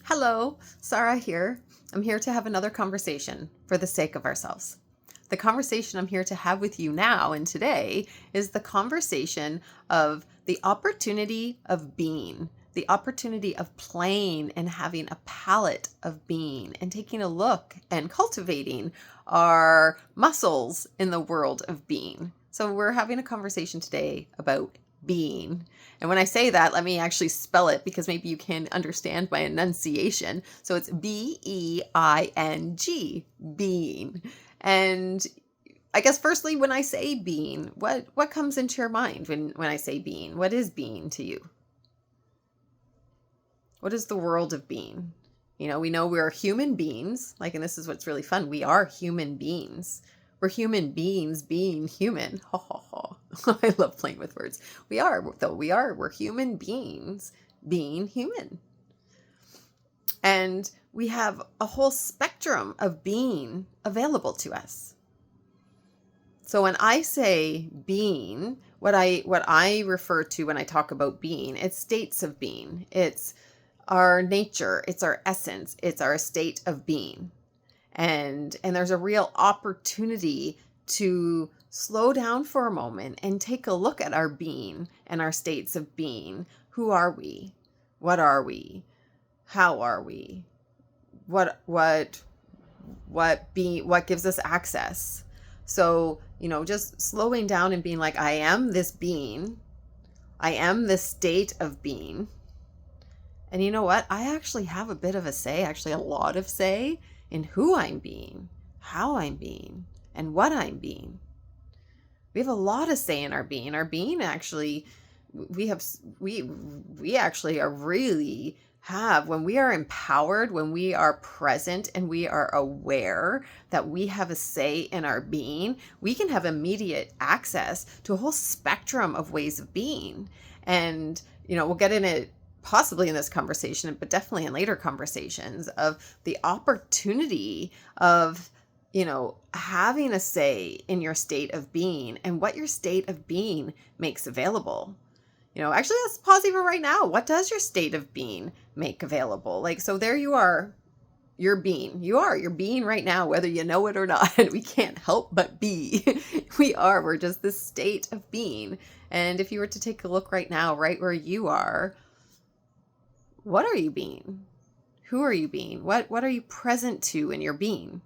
Hello, Sarah here. I'm here to have another conversation for the sake of ourselves. The conversation I'm here to have with you now and today is the conversation of the opportunity of being, the opportunity of playing and having a palette of being and taking a look and cultivating our muscles in the world of being. So we're having a conversation today about being. And when I say that, let me actually spell it because maybe you can understand my enunciation. So it's Being, being. And I guess firstly, when I say being, what comes into your mind when I say being? What is being to you? What is the world of being? We know we're human beings, and this is what's really fun. We are human beings. We're human beings being human. Ha ha ha. I love playing with words. We're human beings being human. And we have a whole spectrum of being available to us. So when I say being, what I refer to when I talk about being, it's states of being. It's our nature, it's our essence, it's our state of being. And there's a real opportunity to slow down for a moment and take a look at our being and our states of being. Who are we? What are we? How are we? What gives us access? So, just slowing down and being like, I am this being. I am this state of being. And you know what? I actually have a bit of a say, actually a lot of say in who I'm being, how I'm being, and what I'm being. We have a lot of say in our being. Our being actually, we actually are really have, when we are empowered, when we are present and we are aware that we have a say in our being, we can have immediate access to a whole spectrum of ways of being. And, we'll get in it possibly in this conversation, but definitely in later conversations, of the opportunity of, having a say in your state of being and what your state of being makes available. Actually, let's pause even right now. What does your state of being make available? So there you are, you're being right now, whether you know it or not. We can't help but be. We're just this state of being. And if you were to take a look right now, right where you are, what are you being? Who are you being? What are you present to in your being?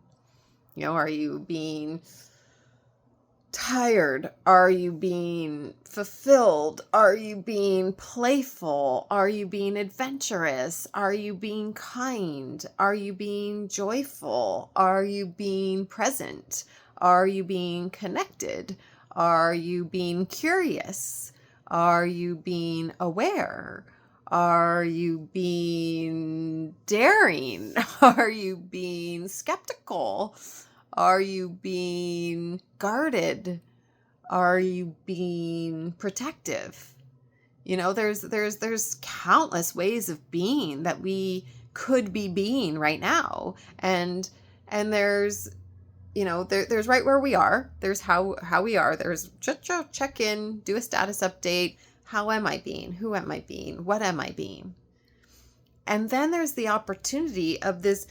Are you being tired? Are you being fulfilled? Are you being playful? Are you being adventurous? Are you being kind? Are you being joyful? Are you being present? Are you being connected? Are you being curious? Are you being aware? Are you being daring? Are you being skeptical? Are you being guarded? Are you being protective? There's countless ways of being that we could be being right now. And there's there's right where we are. There's how we are. There's check in, do a status update. How am I being? Who am I being? What am I being? And then there's the opportunity of this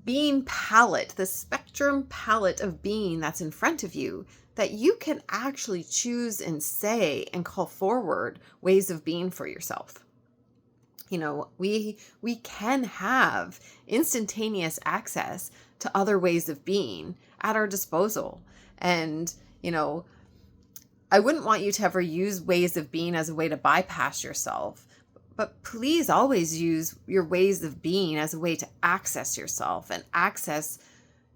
being palette, the spectrum palette of being that's in front of you, that you can actually choose and say and call forward ways of being for yourself. We can have instantaneous access to other ways of being at our disposal. And, I wouldn't want you to ever use ways of being as a way to bypass yourself. But please always use your ways of being as a way to access yourself and access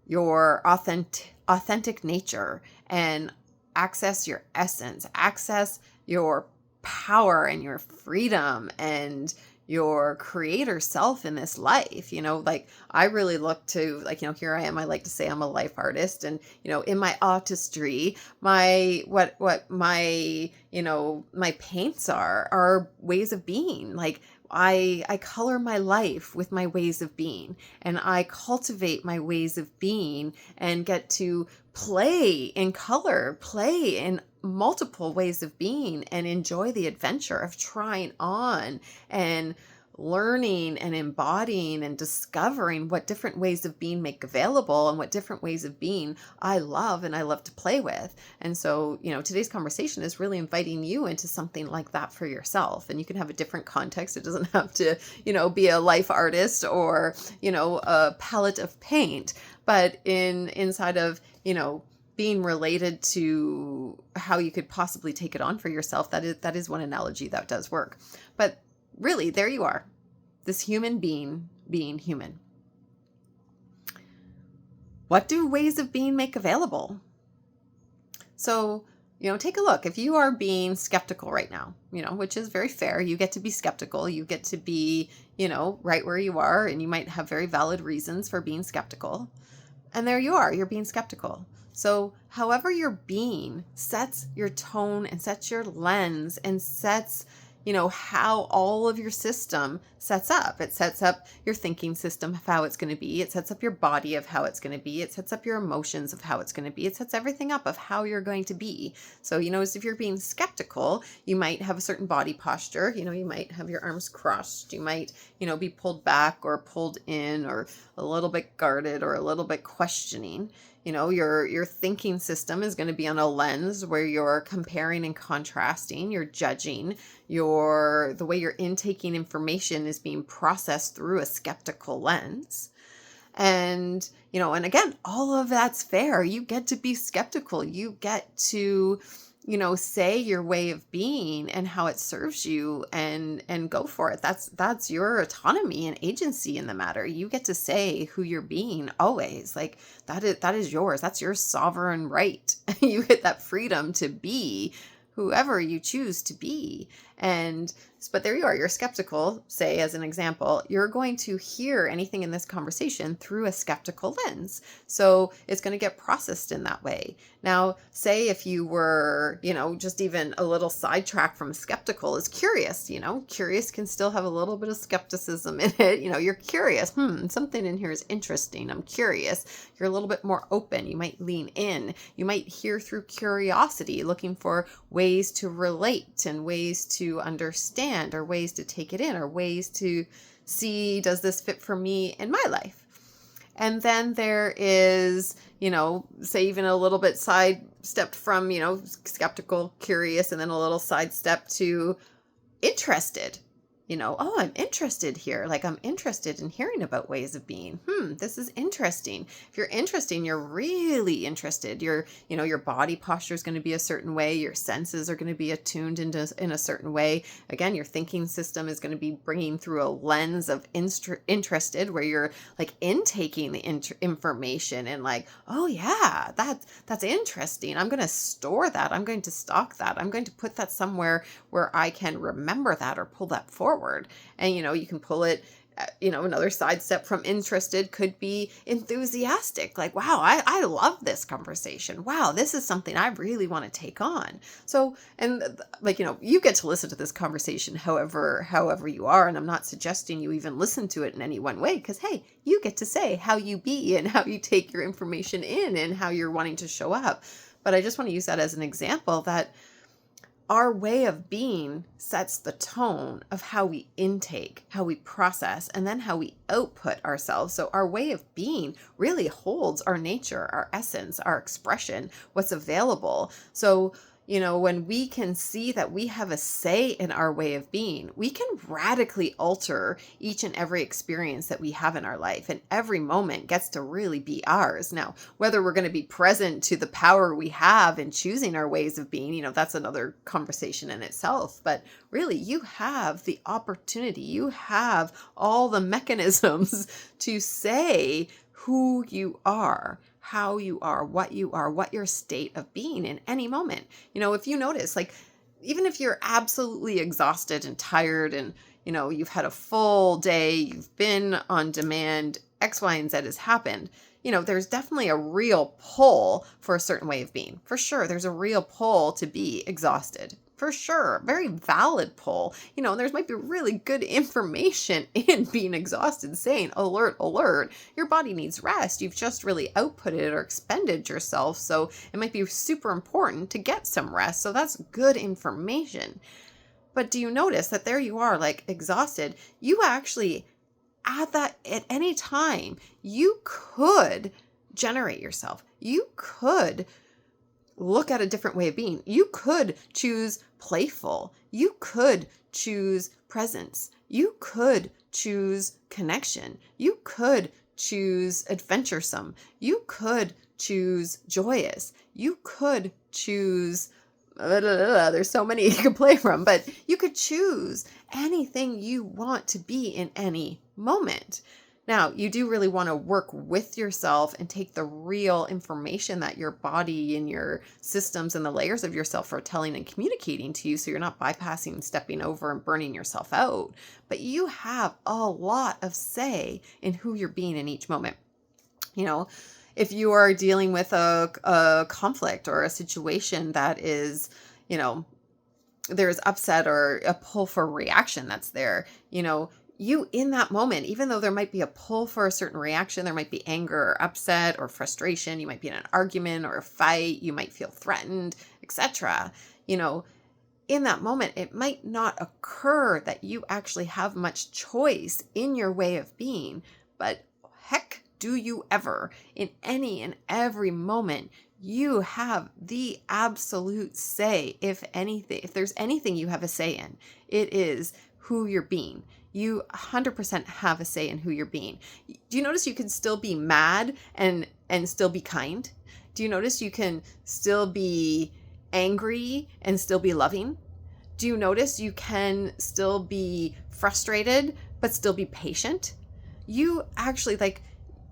your authentic nature and access your essence, access your power and your freedom and your creator self in this life. I really look to, here I am, I like to say I'm a life artist, and in my artistry, my my paints are ways of being. I color my life with my ways of being, and I cultivate my ways of being and get to play in color, play in multiple ways of being, and enjoy the adventure of trying on and learning and embodying and discovering what different ways of being make available and what different ways of being I love and I love to play with. And so, today's conversation is really inviting you into something like that for yourself. And you can have a different context. It doesn't have to, be a life artist or, a palette of paint, but inside of, being related to how you could possibly take it on for yourself. That is one analogy that does work. But really, there you are, this human being human. What do ways of being make available? So, take a look. If you are being skeptical right now, which is very fair, you get to be skeptical. You get to be, right where you are, and you might have very valid reasons for being skeptical. And there you are, you're being skeptical. So however you're being sets your tone and sets your lens and sets, how all of your system sets up. It sets up your thinking system of how it's going to be. It sets up your body of how it's going to be. It sets up your emotions of how it's going to be. It sets everything up of how you're going to be. So, as if you're being skeptical, you might have a certain body posture. You might have your arms crossed. You might, be pulled back or pulled in or a little bit guarded or a little bit questioning. Your thinking system is going to be on a lens where you're comparing and contrasting, you're judging, the way you're intaking information is being processed through a skeptical lens. And, and again, all of that's fair. You get to be skeptical. You get to, say your way of being and how it serves you and go for it. That's your autonomy and agency in the matter. You get to say who you're being always. Like that is yours. That's your sovereign right. You get that freedom to be whoever you choose to be. But there you are, you're skeptical, say as an example, you're going to hear anything in this conversation through a skeptical lens. So it's going to get processed in that way. Now, say if you were, just even a little sidetrack from skeptical is curious, curious can still have a little bit of skepticism in it. You're curious, something in here is interesting. I'm curious. You're a little bit more open. You might lean in. You might hear through curiosity, looking for ways to relate and ways to understand or ways to take it in or ways to see, does this fit for me in my life? And then there is, say even a little bit sidestepped from, skeptical, curious, and then a little sidestep to interested. Oh, I'm interested here. Like I'm interested in hearing about ways of being. This is interesting. If you're interesting, you're really interested. Your body posture is going to be a certain way. Your senses are going to be attuned in a certain way. Again, your thinking system is going to be bringing through a lens of interested, where you're like intaking the information and like, oh yeah, that's interesting. I'm going to store that. I'm going to stock that. I'm going to put that somewhere where I can remember that or pull that forward. And, you can pull it, another sidestep from interested could be enthusiastic. Like, wow, I love this conversation. Wow, this is something I really want to take on. So, and you get to listen to this conversation however you are. And I'm not suggesting you even listen to it in any one way, because, hey, you get to say how you be and how you take your information in and how you're wanting to show up. But I just want to use that as an example that our way of being sets the tone of how we intake, how we process, and then how we output ourselves. So our way of being really holds our nature, our essence, our expression, what's available. So, when we can see that we have a say in our way of being, we can radically alter each and every experience that we have in our life. And every moment gets to really be ours. Now, whether we're going to be present to the power we have in choosing our ways of being, that's another conversation in itself. But really, you have the opportunity, you have all the mechanisms to say who you are, how you are, what your state of being in any moment. If you notice, like, even if you're absolutely exhausted and tired and, you've had a full day, you've been on demand, X, Y, and Z has happened, there's definitely a real pull for a certain way of being. For sure, there's a real pull to be exhausted. For sure, very valid pull. There's might be really good information in being exhausted, saying, alert, alert, your body needs rest. You've just really outputted or expended yourself. So it might be super important to get some rest. So that's good information. But do you notice that there you are, like exhausted? You actually, at any time, you could generate yourself. You could look at a different way of being. You could choose playful. You could choose presence. You could choose connection. You could choose adventuresome. You could choose joyous. You could choose, there's so many you could play from, but you could choose anything you want to be in any moment. Now, you do really want to work with yourself and take the real information that your body and your systems and the layers of yourself are telling and communicating to you, so you're not bypassing, stepping over, and burning yourself out. But you have a lot of say in who you're being in each moment. If you are dealing with a conflict or a situation that is, there's upset or a pull for reaction that's there, you in that moment, even though there might be a pull for a certain reaction, there might be anger or upset or frustration, you might be in an argument or a fight, you might feel threatened, etc. In that moment, it might not occur that you actually have much choice in your way of being, but heck, do you ever? In any and every moment, you have the absolute say. If there's anything you have a say in, it is who you're being. You 100% have a say in who you're being. Do you notice you can still be mad and still be kind? Do you notice you can still be angry and still be loving? Do you notice you can still be frustrated but still be patient? You actually,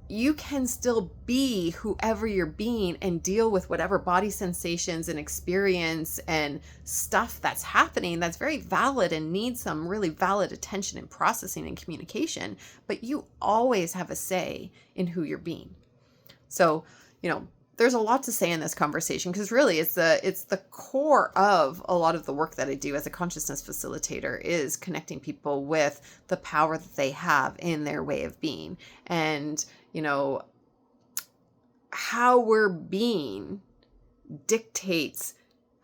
you can still be whoever you're being and deal with whatever body sensations and experience and stuff that's happening that's very valid and needs some really valid attention and processing and communication. But you always have a say in who you're being. So, there's a lot to say in this conversation, because really it's the core of a lot of the work that I do as a consciousness facilitator is connecting people with the power that they have in their way of being. And how we're being dictates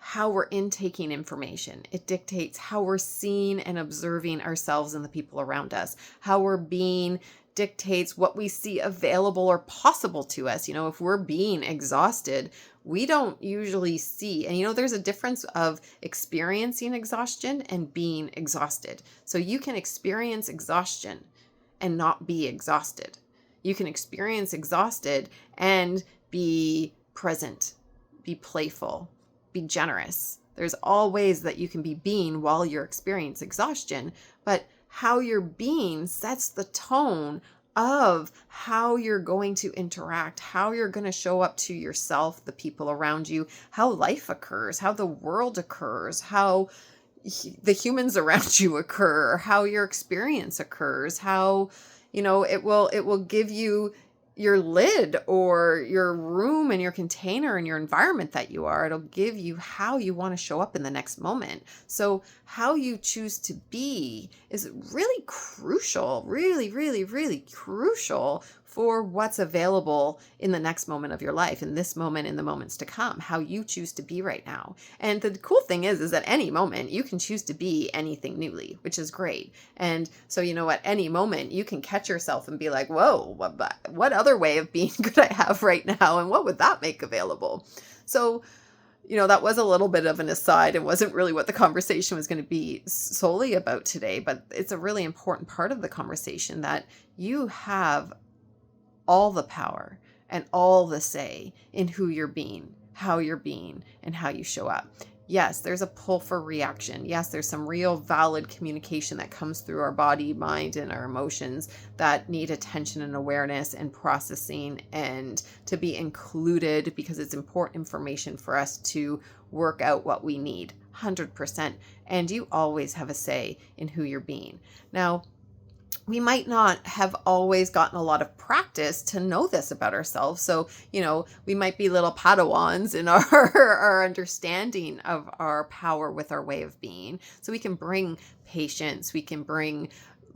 how we're intaking information. It dictates how we're seeing and observing ourselves and the people around us. How we're being dictates what we see available or possible to us. If we're being exhausted, we don't usually see. And there's a difference of experiencing exhaustion and being exhausted. So you can experience exhaustion and not be exhausted. You can experience exhausted and be present, be playful, be generous. There's all ways that you can be being while you're experiencing exhaustion, but how you're being sets the tone of how you're going to interact, how you're going to show up to yourself, the people around you, how life occurs, how the world occurs, how the humans around you occur, how your experience occurs, how it will give you your lid or your room and your container and your environment that you are. It'll give you how you want to show up in the next moment. So how you choose to be is really crucial, really, really, really crucial for what's available in the next moment of your life, in this moment, in the moments to come, how you choose to be right now. And the cool thing is at any moment, you can choose to be anything newly, which is great. And so, at any moment, you can catch yourself and be like, whoa, what other way of being could I have right now? And what would that make available? So, that was a little bit of an aside. It wasn't really what the conversation was going to be solely about today, but it's a really important part of the conversation that you have all the power and all the say in who you're being, how you're being, and how you show up. Yes, there's a pull for reaction. Yes, there's some real valid communication that comes through our body, mind, and our emotions that need attention and awareness and processing and to be included, because it's important information for us to work out what we need, 100%. And you always have a say in who you're being. Now, we might not have always gotten a lot of practice to know this about ourselves. So, we might be little Padawans in our understanding of our power with our way of being. So we can bring patience, we can bring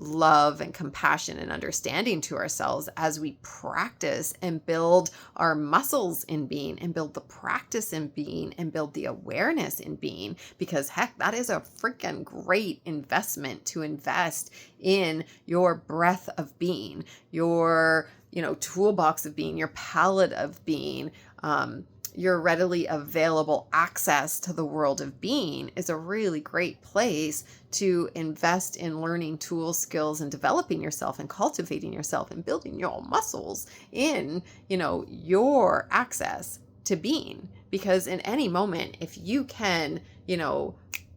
love and compassion and understanding to ourselves as we practice and build our muscles in being and build the practice in being and build the awareness in being. Because heck, that is a freaking great investment to invest in your breath of being, your, toolbox of being, your palette of being, your readily available access to the world of being is a really great place to invest in learning tools, skills, and developing yourself and cultivating yourself and building your muscles in, your access to being. Because in any moment, if you can,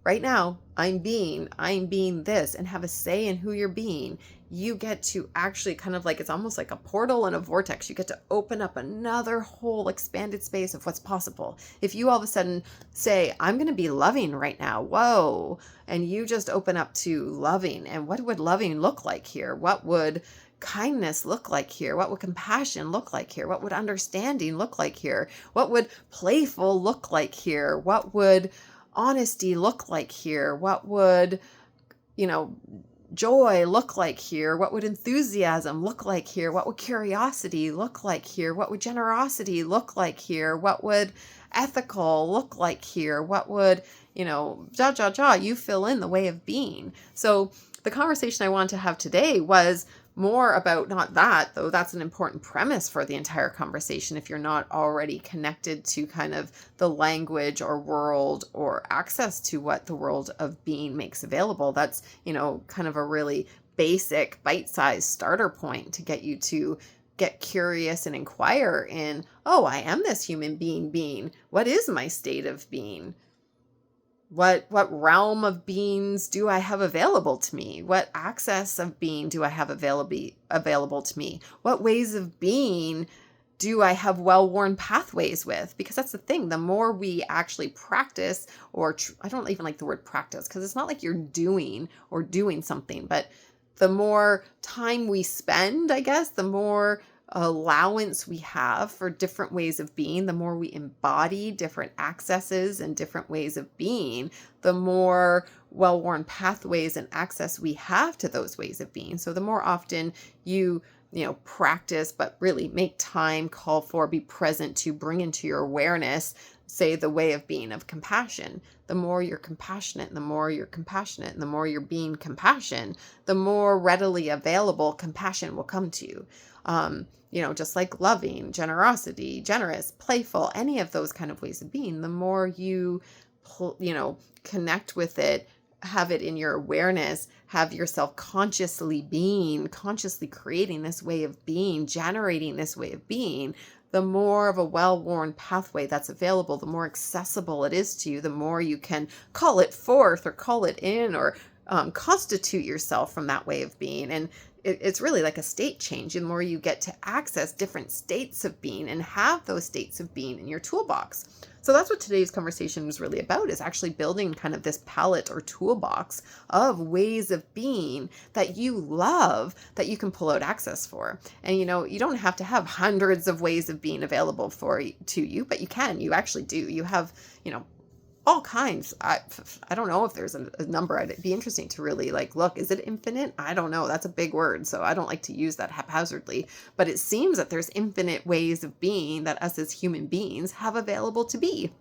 right now, I'm being this, and have a say in who you're being, you get to actually kind of like, it's almost like a portal and a vortex. You get to open up another whole expanded space of what's possible. If you all of a sudden say, I'm going to be loving right now, whoa, and you just open up to loving, and what would loving look like here? What would kindness look like here? What would compassion look like here? What would understanding look like here? What would playful look like here? What would honesty look like here? What would, joy look like here? What would enthusiasm look like here? What would curiosity look like here? What would generosity look like here? What would ethical look like here? What would, you fill in the way of being. So the conversation I wanted to have today was more about not that, though that's an important premise for the entire conversation if you're not already connected to kind of the language or world or access to what the world of being makes available. That's, kind of a really basic bite-sized starter point to get you to get curious and inquire in, oh, I am this human being. What is my state of being? What realm of beings do I have available to me? What access of being do I have available to me? What ways of being do I have well-worn pathways with? Because that's the thing. The more we actually practice, or I don't even like the word practice, because it's not like you're doing something, but the more time we spend, I guess, the more allowance we have for different ways of being, the more we embody different accesses and different ways of being, the more well-worn pathways and access we have to those ways of being. So the more often you practice, but really make time, call for, be present to bring into your awareness, say, the way of being of compassion. The more you're compassionate, and the more you're compassionate, and the more you're being compassion, the more readily available compassion will come to you. Just like loving, generosity, generous, playful, any of those kind of ways of being, the more you, connect with it, have it in your awareness, have yourself consciously creating this way of being, generating this way of being, the more of a well-worn pathway that's available, the more accessible it is to you, the more you can call it forth or call it in or constitute yourself from that way of being. And it's really like a state change. The more you get to access different states of being and have those states of being in your toolbox. So that's what today's conversation was really about, is actually building kind of this palette or toolbox of ways of being that you love, that you can pull out access for. And, you don't have to have hundreds of ways of being available to you, but you can. You actually do. You have, all kinds. I don't know if there's a number. It'd be interesting to really look, is it infinite? I don't know. That's a big word. So I don't like to use that haphazardly, but it seems that there's infinite ways of being that us as human beings have available to be.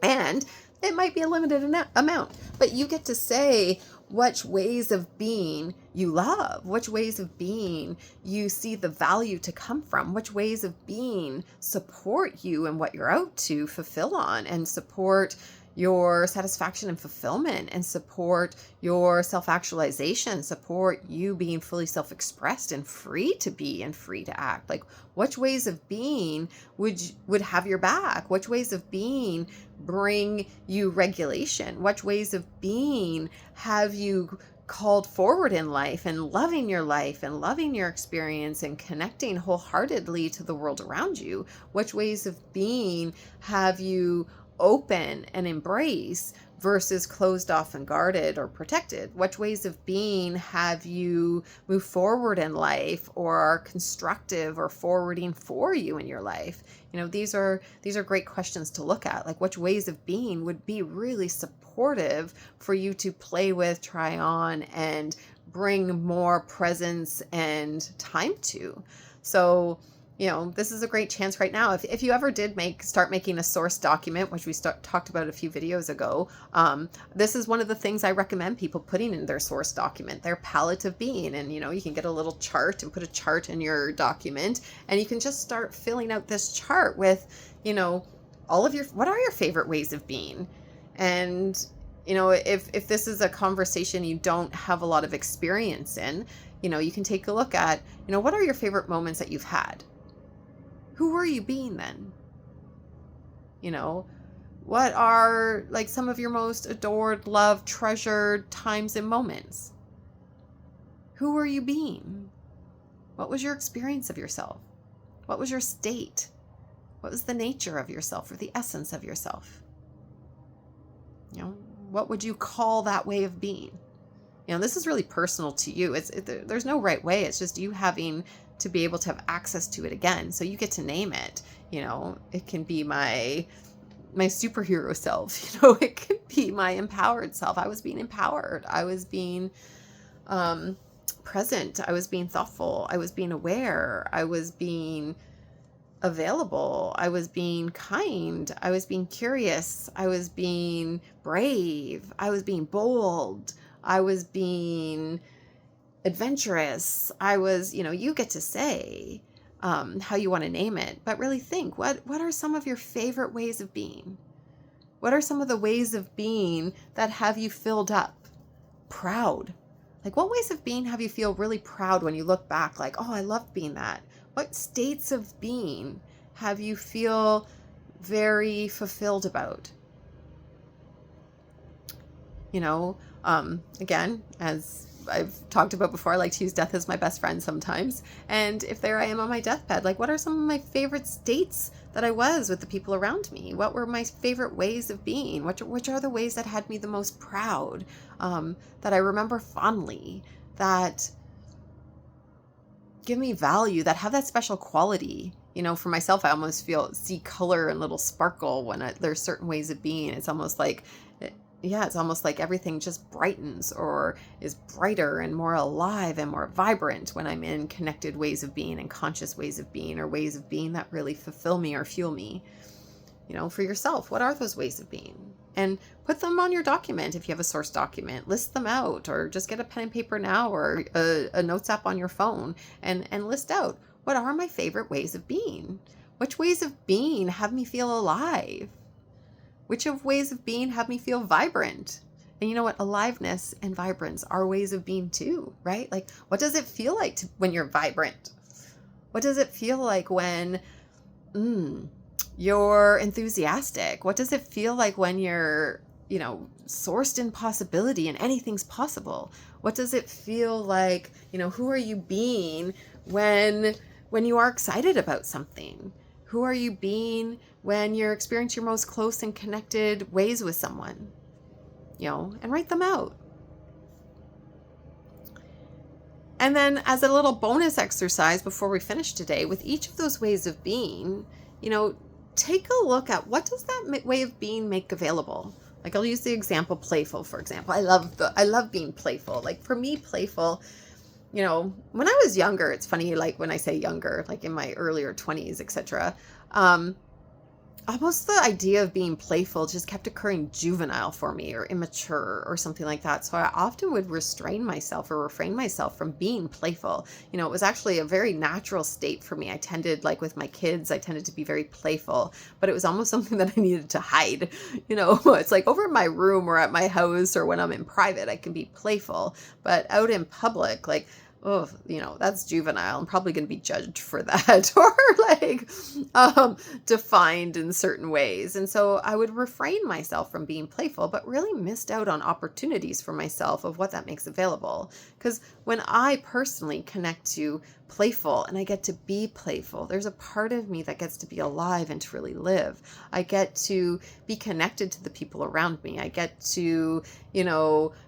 And it might be a limited amount, but you get to say which ways of being you love, which ways of being you see the value to come from, which ways of being support you and what you're out to fulfill on and support your satisfaction and fulfillment and support your self-actualization, support you being fully self-expressed and free to be and free to act. Which ways of being would have your back? Which ways of being bring you regulation? Which ways of being have you called forward in life and loving your life and loving your experience and connecting wholeheartedly to the world around you? Which ways of being have you open and embrace versus closed off and guarded or protected? Which ways of being have you move forward in life or are constructive or forwarding for you in your life? These are great questions to look at. Which ways of being would be really supportive for you to play with, try on, and bring more presence and time to. So, this is a great chance right now. If you ever did start making a source document, which we talked about a few videos ago, this is one of the things I recommend people putting in their source document, their palette of being. And, you can get a little chart and put a chart in your document, and you can just start filling out this chart with, all of what are your favorite ways of being? And, if this is a conversation you don't have a lot of experience in, you can take a look at, what are your favorite moments that you've had? Who were you being then? What are like some of your most adored, loved, treasured times and moments? Who were you being? What was your experience of yourself? What was your state? What was the nature of yourself or the essence of yourself? What would you call that way of being? This is really personal to you. There's no right way. It's just you having to be able to have access to it again. So you get to name it. It can be my superhero self. It can be my empowered self. I was being empowered. I was being present. I was being thoughtful. I was being aware. I was being available. I was being kind. I was being curious. I was being brave. I was being bold. I was being adventurous. I was, you get to say how you want to name it, but really think, what are some of your favorite ways of being? What are some of the ways of being that have you filled up? Proud. Like, what ways of being have you feel really proud when you look back? Like, oh, I loved being that. What states of being have you feel very fulfilled about? Again, as I've talked about before, I like to use death as my best friend sometimes. And if there I am on my deathbed, like, what are some of my favorite states that I was with the people around me? What were my favorite ways of being? Which are the ways that had me the most proud, that I remember fondly, that give me value, that have that special quality? For myself, I almost see color and little sparkle when there's certain ways of being. It's almost like, it's almost like everything just brightens or is brighter and more alive and more vibrant when I'm in connected ways of being and conscious ways of being, or ways of being that really fulfill me or fuel me. For yourself, what are those ways of being? And put them on your document. If you have a source document, list them out, or just get a pen and paper now, or a notes app on your phone, and list out, what are my favorite ways of being? Which ways of being have me feel alive? Which of ways of being have me feel vibrant? And you know what? Aliveness and vibrance are ways of being too, right? Like, what does it feel like when you're vibrant? What does it feel like when you're enthusiastic? What does it feel like when you're, sourced in possibility and anything's possible? What does it feel like, who are you being when you are excited about something? Who are you being when you're experiencing your most close and connected ways with someone? And write them out. And then as a little bonus exercise before we finish today, with each of those ways of being, take a look at, what does that way of being make available? Like, I'll use the example playful, for example. I love being playful. Like, for me, playful, when I was younger, it's funny, like when I say younger, like in my earlier 20s, etc., almost the idea of being playful just kept occurring juvenile for me, or immature, or something like that. So I often would refrain myself from being playful. It was actually a very natural state for me. I tended, like with my kids, I tended to be very playful, but it was almost something that I needed to hide. It's like over in my room or at my house or when I'm in private, I can be playful, but out in public, like, oh, that's juvenile. I'm probably going to be judged for that, or like defined in certain ways. And so I would refrain myself from being playful, but really missed out on opportunities for myself of what that makes available. Because when I personally connect to playful and I get to be playful, there's a part of me that gets to be alive and to really live. I get to be connected to the people around me. I get to,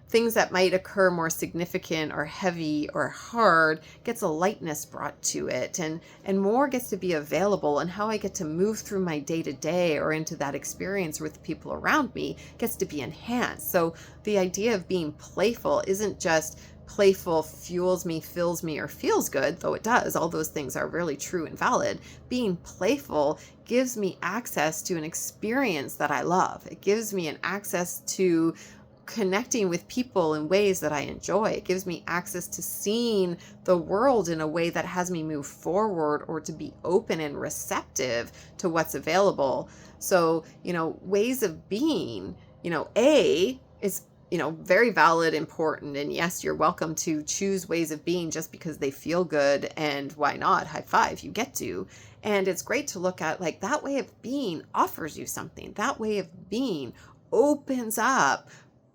things that might occur more significant or heavy or hard, gets a lightness brought to it, and more gets to be available, and how I get to move through my day-to-day or into that experience with the people around me gets to be enhanced. So the idea of being playful isn't just playful fuels me, fills me, or feels good, though it does. All those things are really true and valid. Being playful gives me access to an experience that I love. It gives me an access to connecting with people in ways that I enjoy. It gives me access to seeing the world in a way that has me move forward or to be open and receptive to what's available. So, ways of being, A is, very valid, important. And yes, you're welcome to choose ways of being just because they feel good. And why not? High five, you get to. And it's great to look at like that way of being offers you something. That way of being opens up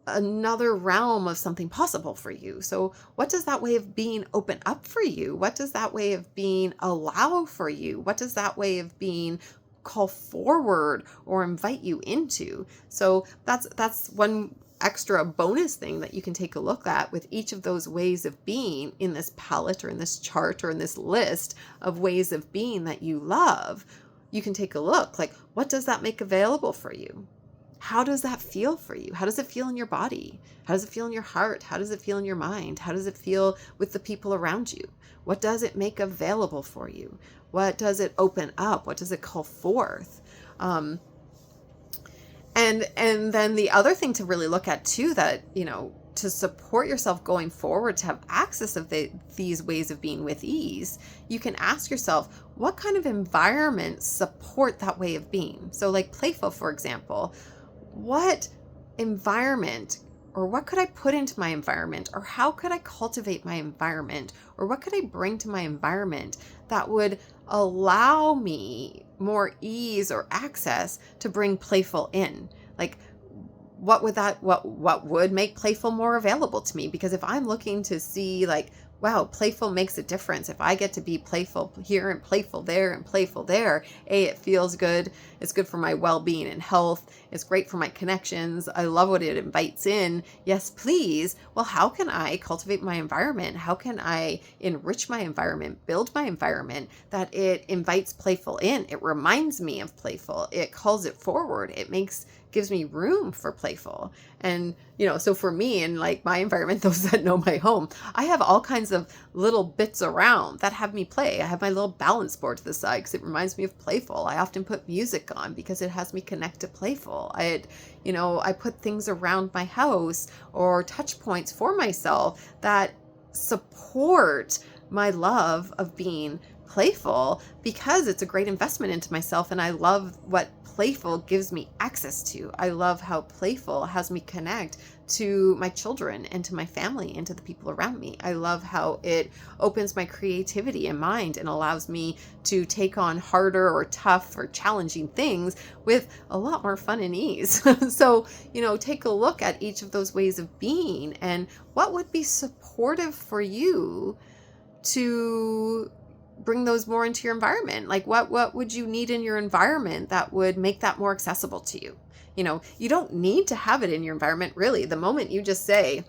another realm of something possible for you. So what does that way of being open up for you? What does that way of being allow for you? What does that way of being call forward or invite you into? So that's one extra bonus thing that you can take a look at with each of those ways of being in this palette or in this chart or in this list of ways of being that you love. You can take a look, like, what does that make available for you? How does that feel for you? How does it feel in your body? How does it feel in your heart? How does it feel in your mind? How does it feel with the people around you? What does it make available for you? What does it open up? What does it call forth? And then the other thing to really look at too, that, to support yourself going forward, to have access of these ways of being with ease, you can ask yourself, what kind of environments support that way of being? So like playful, for example, what environment or what could I put into my environment, or how could I cultivate my environment, or what could I bring to my environment that would allow me more ease or access to bring playful in? Like, what would make playful more available to me? Because if I'm looking to see like, wow, playful makes a difference. If I get to be playful here and playful there and playful there, it feels good. It's good for my well-being and health. It's great for my connections. I love what it invites in. Yes, please. Well, how can I cultivate my environment? How can I enrich my environment, build my environment that it invites playful in? It reminds me of playful. It calls it forward. It gives me room for playful. And, so for me and like my environment, those that know my home, I have all kinds of little bits around that have me play. I have my little balance board to the side because it reminds me of playful. I often put music on because it has me connect to playful. I put things around my house or touch points for myself that support my love of being playful because it's a great investment into myself, and I love what playful gives me access to. I love how playful has me connect to my children and to my family and to the people around me. I love how it opens my creativity and mind and allows me to take on harder or tough or challenging things with a lot more fun and ease. So, take a look at each of those ways of being and what would be supportive for you to bring those more into your environment. Like what would you need in your environment that would make that more accessible to you? You don't need to have it in your environment, really. The moment you just say,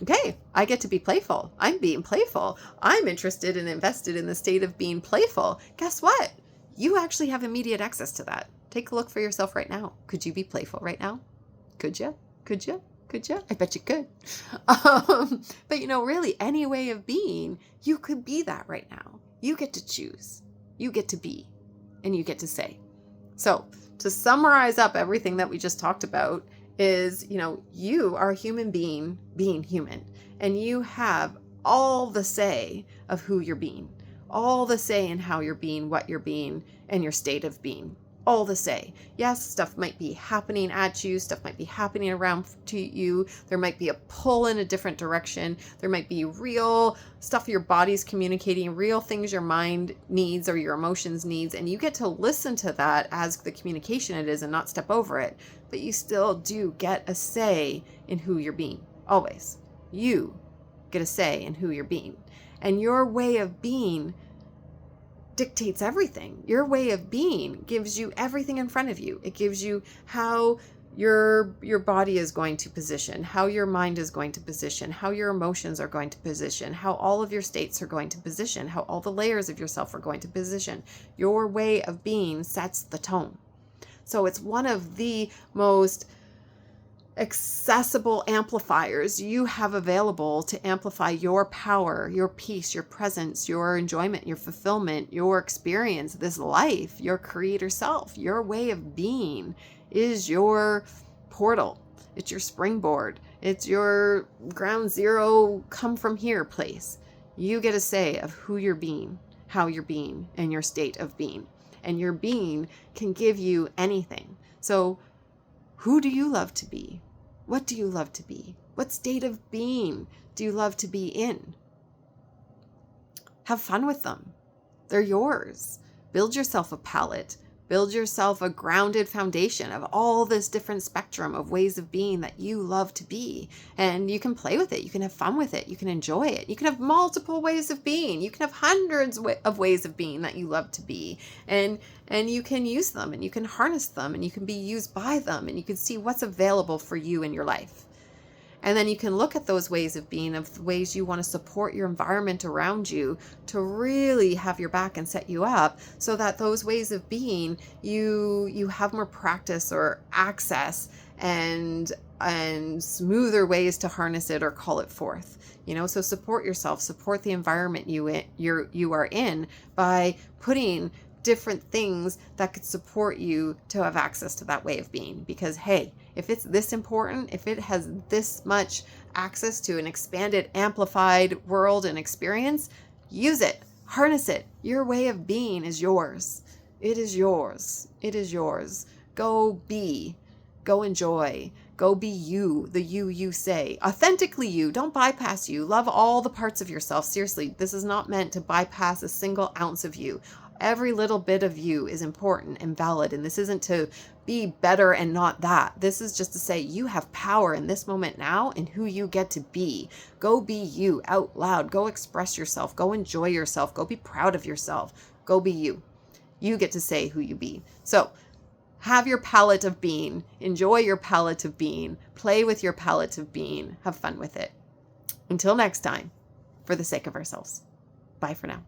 okay, I get to be playful. I'm being playful. I'm interested and invested in the state of being playful. Guess what? You actually have immediate access to that. Take a look for yourself right now. Could you be playful right now? Could you? Could you? Could you? I bet you could. But really any way of being, you could be that right now. You get to choose. You get to be. And you get to say. So to summarize up everything that we just talked about is, you are a human being human. And you have all the say of who you're being. All the say in how you're being, what you're being, and your state of being. All the say. Yes, stuff might be happening at you. Stuff might be happening around to you. There might be a pull in a different direction. There might be real stuff your body's communicating, real things your mind needs or your emotions needs. And you get to listen to that as the communication it is and not step over it. But you still do get a say in who you're being. Always. You get a say in who you're being. And your way of being dictates everything. Your way of being gives you everything in front of you. It gives you how your body is going to position, how your mind is going to position, how your emotions are going to position, how all of your states are going to position, how all the layers of yourself are going to position. Your way of being sets the tone. So it's one of the most accessible amplifiers you have available to amplify your power, your peace, your presence, your enjoyment, your fulfillment, your experience, this life, your creator self, your way of being is your portal. It's your springboard. It's your ground zero, come from here place. You get a say of who you're being, how you're being, and your state of being. And your being can give you anything. So who do you love to be? What do you love to be? What state of being do you love to be in? Have fun with them. They're yours. Build yourself a palette. Build yourself a grounded foundation of all this different spectrum of ways of being that you love to be. And you can play with it. You can have fun with it. You can enjoy it. You can have multiple ways of being. You can have hundreds of ways of being that you love to be. And you can use them, and you can harness them, and you can be used by them, and you can see what's available for you in your life. And then you can look at those ways of being, of the ways you want to support your environment around you to really have your back and set you up, so that those ways of being, you have more practice or access and smoother ways to harness it or call it forth. So support yourself, support the environment you are in by putting different things that could support you to have access to that way of being. Because hey, if it's this important, if it has this much access to an expanded, amplified world and experience, use it, harness it. Your way of being is yours. It is yours. It is yours. Go be, go enjoy, go be you, the you say. Authentically you, don't bypass you. Love all the parts of yourself. Seriously, this is not meant to bypass a single ounce of you. Every little bit of you is important and valid, and this isn't to be better and not that. This is just to say you have power in this moment now and who you get to be. Go be you out loud. Go express yourself. Go enjoy yourself. Go be proud of yourself. Go be you. You get to say who you be. So have your palette of being. Enjoy your palette of being. Play with your palette of being. Have fun with it. Until next time, for the sake of ourselves. Bye for now.